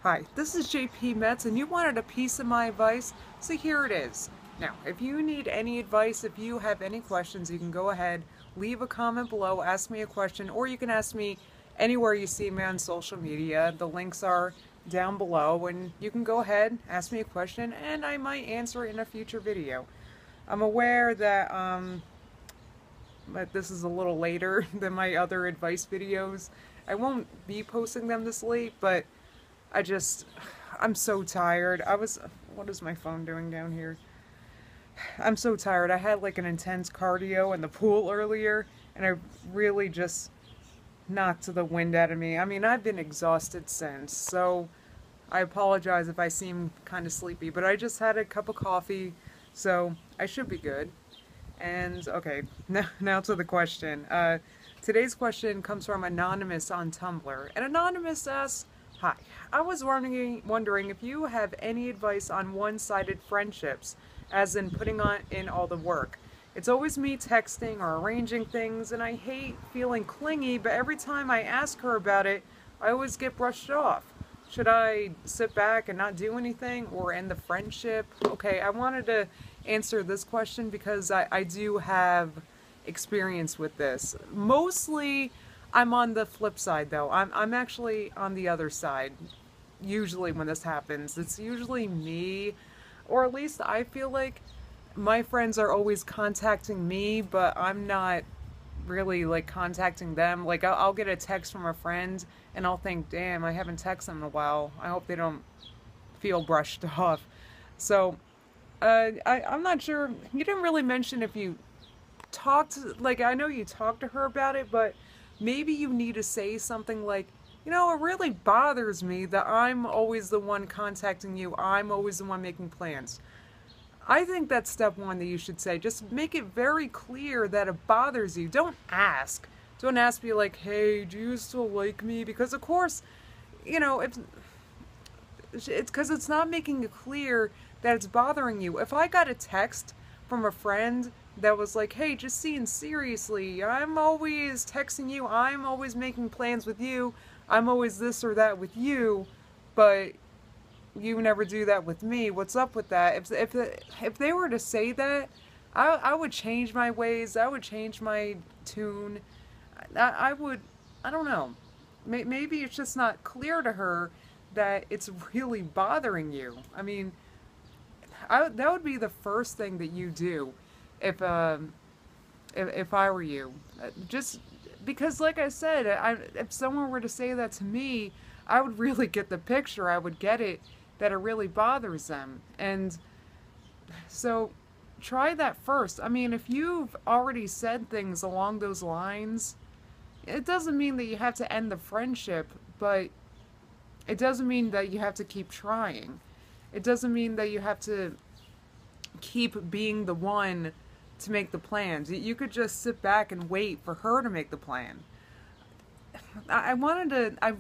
Hi, this is JP Metz, and you wanted a piece of my advice, so here it is. Now, if you need any advice, if you have any questions, you can go ahead, leave a comment below, ask me a question, or you can ask me anywhere you see me on social media. The links are down below, and you can go ahead, ask me a question, and I might answer it in a future video. I'm aware that this is a little later than my other advice videos. I won't be posting them this late, but I'm so tired. What is my phone doing down here? I'm so tired. I had like an intense cardio in the pool earlier, and I really just knocked the wind out of me. I mean, I've been exhausted since, so I apologize if I seem kind of sleepy, but I just had a cup of coffee, so I should be good. And okay, now to the question. Today's question comes from Anonymous on Tumblr, and Anonymous asks, "Hi, I was wondering if you have any advice on one-sided friendships, as in putting in all the work. It's always me texting or arranging things, and I hate feeling clingy, but every time I ask her about it, I always get brushed off. Should I sit back and not do anything or end the friendship?" Okay, I wanted to answer this question because I do have experience with this. Mostly, I'm on the flip side though. I'm actually on the other side. Usually when this happens, it's usually me, or at least I feel like my friends are always contacting me, but I'm not really like contacting them. Like I'll get a text from a friend and I'll think, damn, I haven't texted them in a while. I hope they don't feel brushed off. So I'm not sure. You didn't really mention if you talked, like I know you talked to her about it, but maybe you need to say something like, you know, it really bothers me that I'm always the one contacting you. I'm always the one making plans. I think that's step one that you should say. Just make it very clear that it bothers you. Don't ask. Don't ask me like, hey, do you still like me? Because of course, you know, if it's because it's not making it clear that it's bothering you. If I got a text from a friend that was like, hey, just seeing seriously, I'm always texting you, I'm always making plans with you, I'm always this or that with you, but you never do that with me. What's up with that? If they were to say that, I would change my ways. I would change my tune. I would, I don't know. Maybe it's just not clear to her that it's really bothering you. I mean, that would be the first thing that you do if I were you. Just because, like I said, if someone were to say that to me, I would really get the picture. I would get it that it really bothers them. And so try that first. I mean, if you've already said things along those lines, it doesn't mean that you have to end the friendship, but it doesn't mean that you have to keep trying. It doesn't mean that you have to keep being the one to make the plans. You could just sit back and wait for her to make the plan. I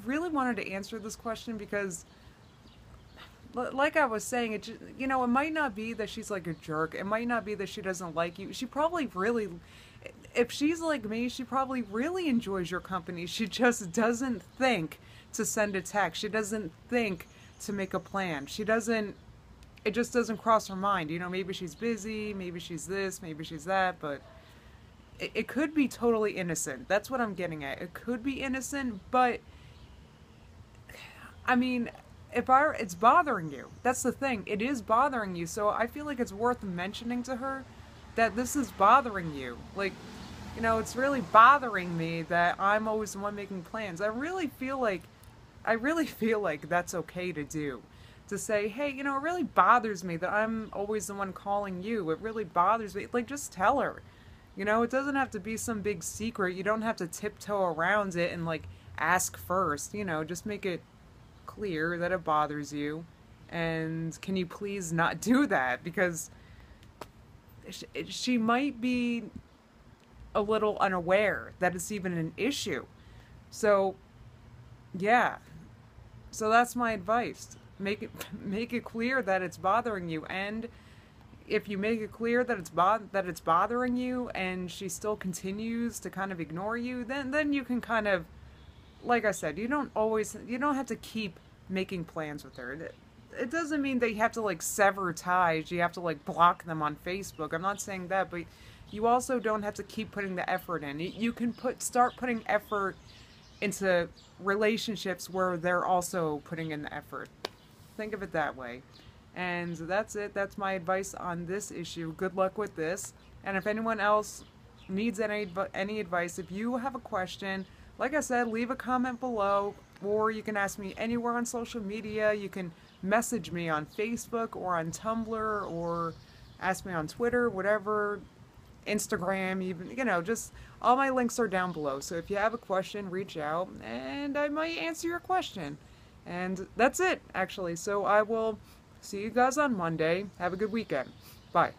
really wanted to answer this question because, like I was saying, it just, you know, it might not be that she's like a jerk. It might not be that she doesn't like you. She probably really, if she's like me, she probably really enjoys your company. She just doesn't think to send a text. She doesn't think to make a plan. It just doesn't cross her mind. You know, maybe she's busy, maybe she's this, maybe she's that, but it could be totally innocent. That's what I'm getting at. It could be innocent, but I mean, it's bothering you. That's the thing. It is bothering you. So I feel like it's worth mentioning to her that this is bothering you. Like, you know, it's really bothering me that I'm always the one making plans. I really feel like that's okay to do. To say, hey, you know, it really bothers me that I'm always the one calling you. It really bothers me. Like, just tell her. You know, it doesn't have to be some big secret. You don't have to tiptoe around it and, like, ask first. You know, just make it clear that it bothers you. And can you please not do that? Because she might be a little unaware that it's even an issue. So, yeah. So that's my advice. Make it clear that it's bothering you, and if you make it clear that it's bothering you, and she still continues to kind of ignore you, then you can kind of, like I said, you don't have to keep making plans with her. It doesn't mean that you have to like sever ties. You have to like block them on Facebook. I'm not saying that, but you also don't have to keep putting the effort in. You can start putting effort into relationships where they're also putting in the effort. Think of it that way. And that's it. That's my advice on this issue. Good luck with this. And if anyone else needs any advice, if you have a question, like I said, leave a comment below, or you can ask me anywhere on social media. You can message me on Facebook or on Tumblr, or ask me on Twitter, whatever, Instagram, even, you know, just all my links are down below. So if you have a question, reach out and I might answer your question. And that's it, actually. So I will see you guys on Monday. Have a good weekend. Bye.